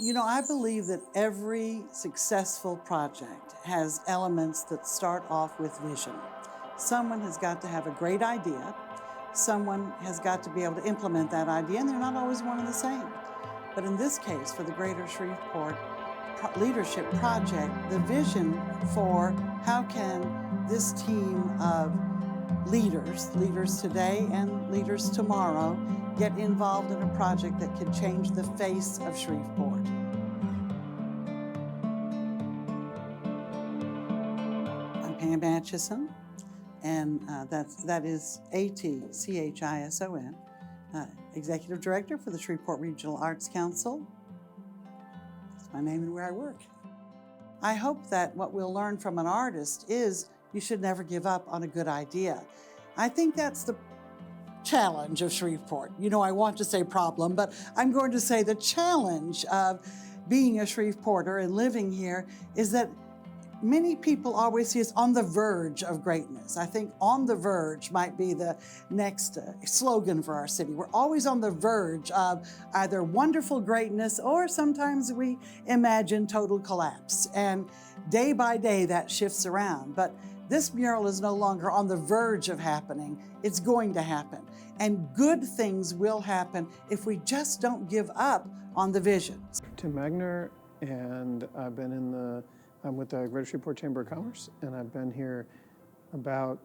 You know, I believe that every successful project has elements that start off with vision. Someone has got to have a great idea. Someone has got to be able to implement that idea, and they're not always one and the same. But in this case, for the Greater Shreveport Leadership Project, the vision for how can this team of leaders today and leaders tomorrow, get involved in a project that can change the face of Shreveport. I'm Pam Atchison, and that is Atchison, Executive Director for the Shreveport Regional Arts Council. That's my name and where I work. I hope that what we'll learn from an artist is you should never give up on a good idea. I think that's the challenge of Shreveport. You know, I want to say problem, but I'm going to say the challenge of being a Shreveporter and living here is that many people always see us on the verge of greatness. I think on the verge might be the next slogan for our city. We're always on the verge of either wonderful greatness or sometimes we imagine total collapse. And day by day that shifts around. But this mural is no longer on the verge of happening. It's going to happen. And good things will happen if we just don't give up on the vision. Tim Magner, and I'm with the Greater Shreveport Chamber of Commerce, and I've been here about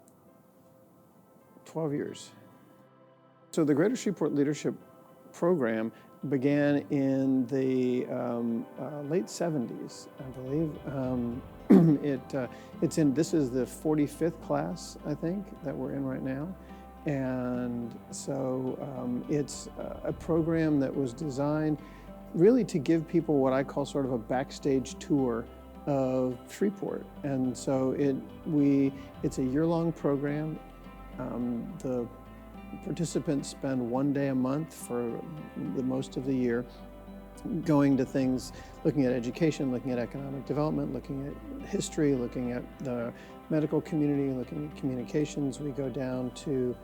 12 years. So the Greater Shreveport Leadership Program began in the late 70s, I believe. This is the 45th class, I think, that we're in right now. And so it's a program that was designed really to give people what I call sort of a backstage tour of Shreveport. And so it's a year-long program. The participants spend one day a month for the most of the year going to things, looking at education, looking at economic development, looking at history, looking at the medical community, looking at communications. We go down to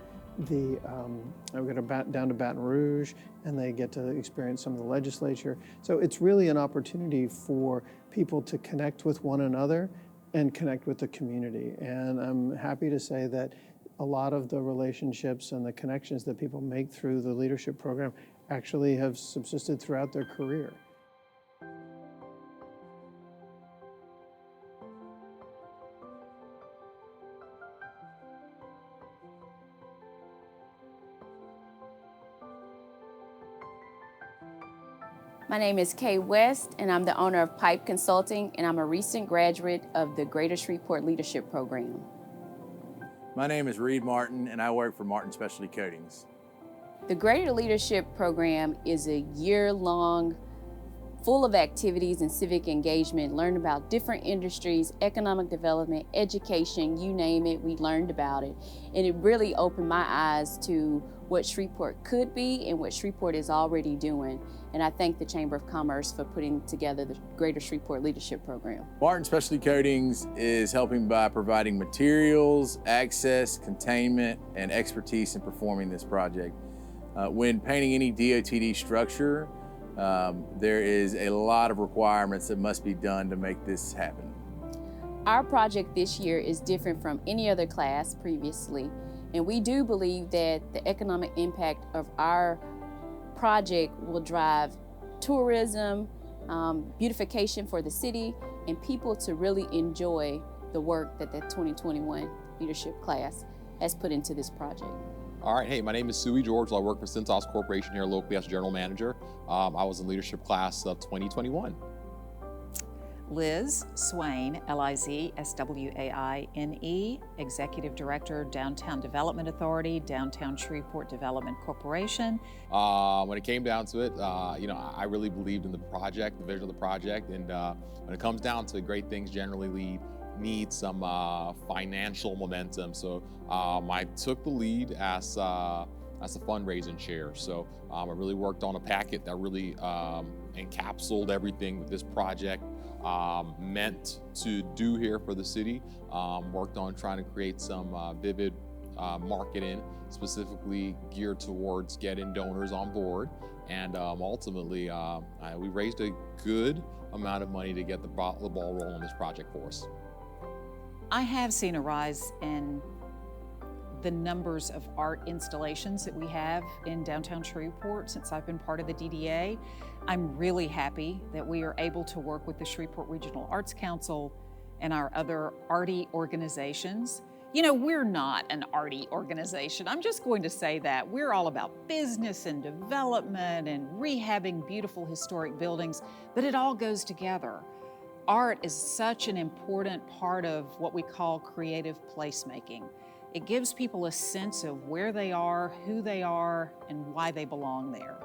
down to Baton Rouge, and they get to experience some of the legislature. So it's really an opportunity for people to connect with one another and connect with the community. And I'm happy to say that a lot of the relationships and the connections that people make through the leadership program actually have subsisted throughout their career. My name is Kay West, and I'm the owner of Pipe Consulting, and I'm a recent graduate of the Greater Shreveport Leadership Program. My name is Reed Martin, and I work for Martin Specialty Coatings. The Greater Leadership Program is a year-long, full of activities and civic engagement, learn about different industries, economic development, education, you name it, we learned about it. And it really opened my eyes to what Shreveport could be and what Shreveport is already doing. And I thank the Chamber of Commerce for putting together the Greater Shreveport Leadership Program. Martin Specialty Coatings is helping by providing materials, access, containment, and expertise in performing this project. When painting any DOTD structure, there is a lot of requirements that must be done to make this happen. Our project this year is different from any other class previously, and we do believe that the economic impact of our project will drive tourism, beautification for the city, and people to really enjoy the work that the 2021 leadership class has put into this project. All right, hey, my name is Suey George. I work for Cintas Corporation here locally as General Manager. I was in leadership class of 2021. Liz Swain, Lizswaine, Executive Director, Downtown Development Authority, Downtown Shreveport Development Corporation. When it came down to it, I really believed in the project, the vision of the project, and when it comes down to great things generally need some financial momentum. So I took the lead as a fundraising chair. So I really worked on a packet that really encapsulated everything that this project meant to do here for the city. Worked on trying to create some vivid marketing specifically geared towards getting donors on board. And ultimately, we raised a good amount of money to get the ball rolling on this project for us. I have seen a rise in the numbers of art installations that we have in downtown Shreveport since I've been part of the DDA. I'm really happy that we are able to work with the Shreveport Regional Arts Council and our other arty organizations. You know, we're not an arty organization. I'm just going to say that. We're all about business and development and rehabbing beautiful historic buildings, but it all goes together. Art is such an important part of what we call creative placemaking. It gives people a sense of where they are, who they are, and why they belong there.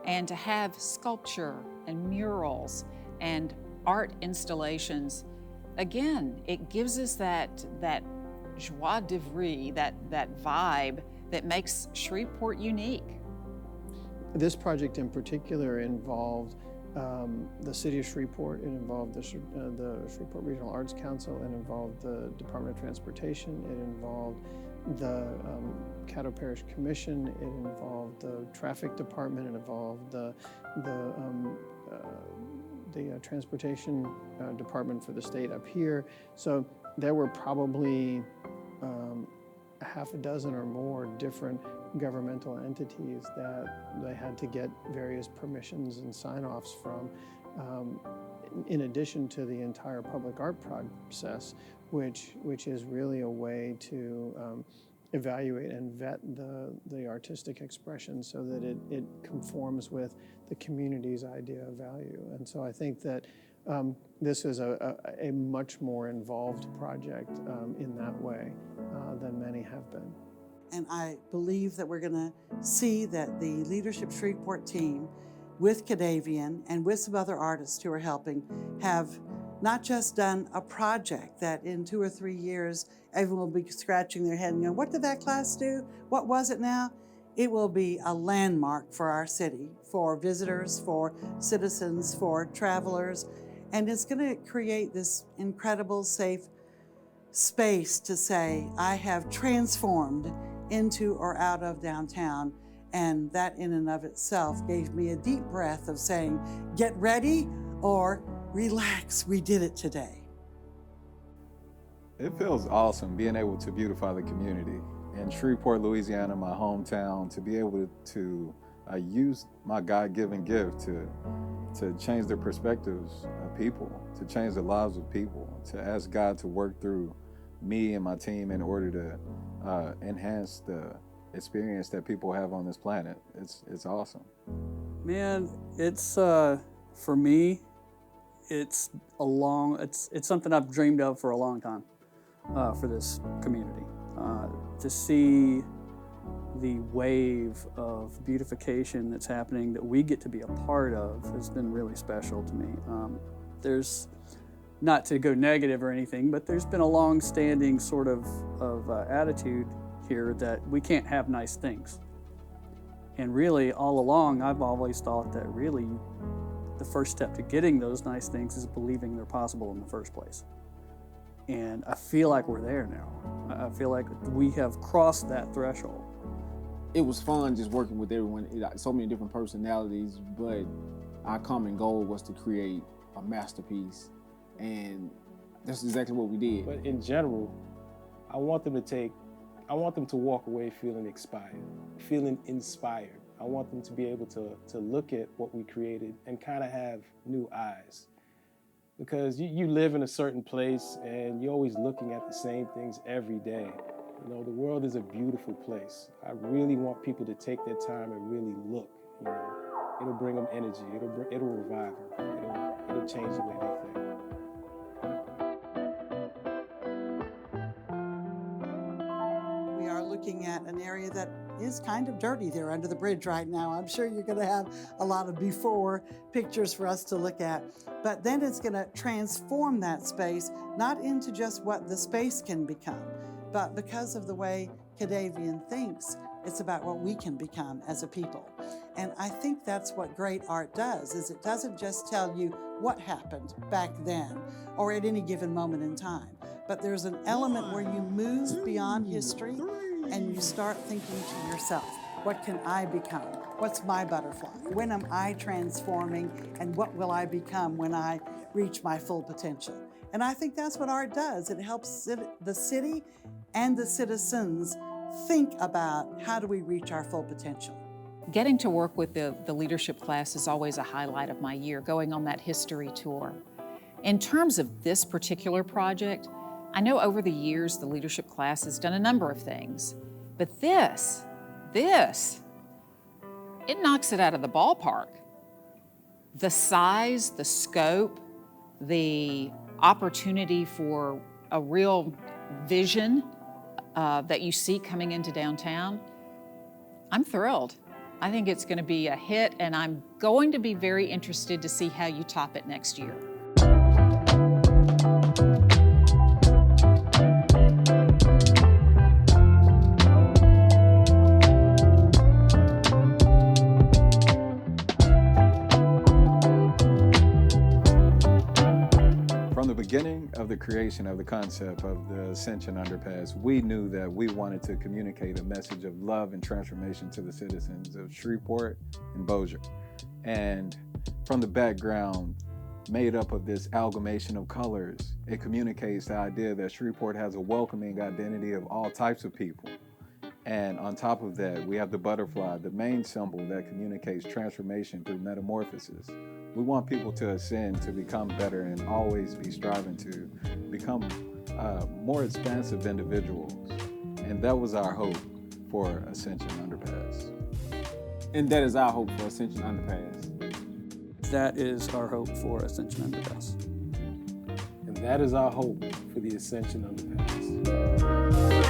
And to have sculpture and murals and art installations, again, it gives us that joie de vivre, that vibe that makes Shreveport unique. This project in particular involved the City of Shreveport, it involved the Shreveport Regional Arts Council, it involved the Department of Transportation, it involved the Caddo Parish Commission, it involved the Traffic Department, it involved the Transportation Department for the state up here. So there were probably a half a dozen or more different governmental entities that they had to get various permissions and sign-offs from, in addition to the entire public art process, which is really a way to evaluate and vet the artistic expression so that it conforms with the community's idea of value. And so I think that this is a much more involved project in that way than many have been. And I believe that we're going to see that the Leadership Shreveport team with Cadavian and with some other artists who are helping have not just done a project that in 2 or 3 years everyone will be scratching their head and going, what did that class do? What was it now? It will be a landmark for our city, for visitors, for citizens, for travelers, and it's going to create this incredible, safe space to say, I have transformed into or out of downtown, and that in and of itself gave me a deep breath of saying, get ready or relax, we did it today. It feels awesome being able to beautify the community. In Shreveport, Louisiana, my hometown, to be able to use my God-given gift to change the perspectives of people, to change the lives of people, to ask God to work through me and my team in order to enhance the experience that people have on this planet. It's awesome. Man, it's for me, it's something I've dreamed of for a long time for this community. To see the wave of beautification that's happening that we get to be a part of has been really special to me. There's, not to go negative or anything, but there's been a long-standing sort of attitude here that we can't have nice things. And really, all along, I've always thought that really the first step to getting those nice things is believing they're possible in the first place. And I feel like we're there now. I feel like we have crossed that threshold. It was fun just working with everyone, so many different personalities, but our common goal was to create a masterpiece. And that's exactly what we did. But in general, I want them to walk away feeling inspired. I want them to be able to look at what we created and kind of have new eyes. Because you live in a certain place and you're always looking at the same things every day. You know, the world is a beautiful place. I really want people to take their time and really look. You know, it'll bring them energy. It'll revive them. It'll change the way they think. We are looking at an area that is kind of dirty there under the bridge right now. I'm sure you're going to have a lot of before pictures for us to look at. But then it's going to transform that space, not into just what the space can become, but because of the way Cadavian thinks, it's about what we can become as a people. And I think that's what great art does, is it doesn't just tell you what happened back then or at any given moment in time, but there's an element where you move beyond history and you start thinking to yourself, what can I become? What's my butterfly? When am I transforming, and what will I become when I reach my full potential? And I think that's what art does. It helps the city and the citizens think about how do we reach our full potential. Getting to work with the leadership class is always a highlight of my year, going on that history tour. In terms of this particular project, I know over the years the leadership class has done a number of things, but this, it knocks it out of the ballpark. The size, the scope, the opportunity for a real vision that you see coming into downtown, I'm thrilled. I think it's going to be a hit, and I'm going to be very interested to see how you top it next year. From the beginning of the creation of the concept of the Ascension Underpass, we knew that we wanted to communicate a message of love and transformation to the citizens of Shreveport and Bossier. And from the background made up of this amalgamation of colors, it communicates the idea that Shreveport has a welcoming identity of all types of people. And on top of that, we have the butterfly, the main symbol that communicates transformation through metamorphosis. We want people to ascend, to become better, and always be striving to become more expansive individuals. And that was our hope for Ascension Underpass. And that is our hope for Ascension Underpass. That is our hope for Ascension Underpass. And that is our hope for the Ascension Underpass.